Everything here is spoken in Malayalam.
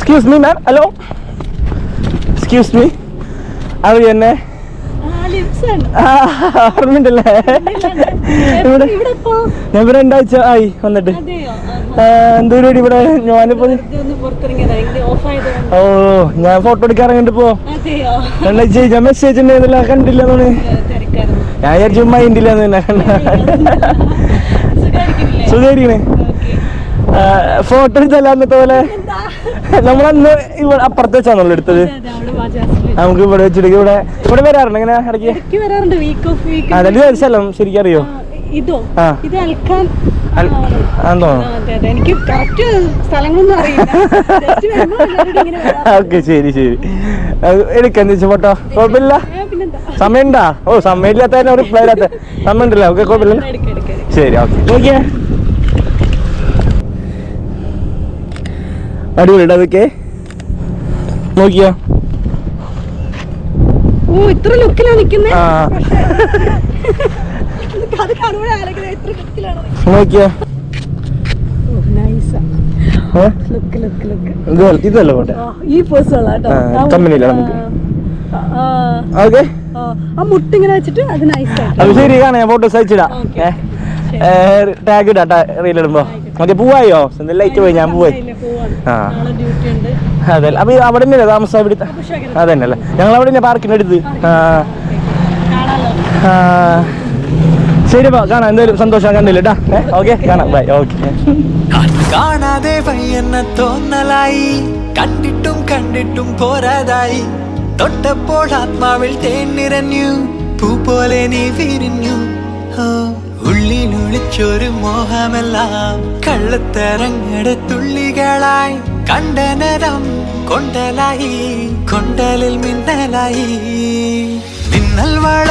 Excuse me ma'am, hello, excuse me, അവർ തന്നെ ഓർമ്മയുണ്ടല്ലേ? ഞാൻ ഇവിടെ 2 ആഴ്ച ആയി വന്നിട്ട്. എന്തോ പരിപാടി ഇവിടെ? ഞാനിപ്പോ ഓ, ഞാൻ ഫോട്ടോ എടുക്കാൻ ഇറങ്ങിട്ട് പോ 2 ആഴ്ച ഞാൻ മെസ്സേജ് ഉണ്ടായിരുന്നില്ല, കണ്ടില്ല. ഞാൻ വിചാരിച്ചു മൈൻഡില്ലാന്ന് തന്നെ. സുഖായിരിക്കണേ. ഫോട്ടോ എടുത്തല്ല അന്നത്തെ പോലെ. നമ്മളന്ന് ഇവിടെ അപ്പുറത്ത് വെച്ചാണല്ലോ എടുത്തത്. നമുക്ക് ഇവിടെ വെച്ചിട്ട് ഇവിടെ വരാറുണ്ട് ഇങ്ങനെ ഇടയ്ക്ക്. അതെല്ലാം സ്ഥലം ശരിക്കും അറിയോ? ഓക്കെ, ശരി ശരി. എടുക്കാന്ന് വെച്ചാൽ ഫോട്ടോ കുഴപ്പമില്ല. സമയണ്ടാ? ഓ, സമയമില്ലാത്ത റിപ്ലൈ ഇല്ലാത്ത സമയം ഉണ്ടല്ലോ. ഓക്കെ, കുഴപ്പമില്ല. ശരി, ഓക്കെ. നോക്കിയേ, അടിപൊളിയുടെ അതൊക്കെ നോക്കിയോ? ഓ, ഇത്ര ലുക്കിലാണ് നിൽക്കുന്നത്. നോക്കിയോ? ഇതല്ല പോട്ടെ, ഈ കമ്പനിയില്ല നമുക്ക്. ഓക്കെ, ആ മുട്ടിങ്ങനെ വെച്ചിട്ട് അത് നൈസാണ്. അത് ശരി, കാണാം. ഞാൻ ഫോട്ടോസ് അയച്ചിടാം, ടാഗ് ഇടാ റീലിടുമ്പോ. മറ്റേ പോവായോ? ലൈറ്റ് പോയി, ഞാൻ പോയി. അതെ, അപ്പൊ അവിടെ തന്നെയല്ലേ താമസം? ഇവിടുത്തെ അതന്നെയല്ലേ? ഞങ്ങൾ അവിടെ തന്നെ പാർക്കിന്റെ അടുത്ത്. ശരി, കാണാം. എന്തായാലും സന്തോഷം, കണ്ടില്ലട്ടാ. ഓക്കെ, കാണാം, ബൈ. ഓക്കെ. കാണാതെ പയ്യെന്ന തോന്നലായി, കണ്ടിട്ടും കണ്ടിട്ടും പോരാതായി, തൊട്ടപ്പോൾ ആത്മാവിൽ തേൻ നിറഞ്ഞു, പൂ പോലെ നീ വിരിഞ്ഞു. ഉള്ളിലൊളിച്ചൊരു മോഹമെല്ലാം കള്ളത്തരങ്ങട തുള്ളികളായി, കണ്ടനരം കൊണ്ടലായി, കൊണ്ടലിൽ മിന്നലായി. മിന്നൽ വള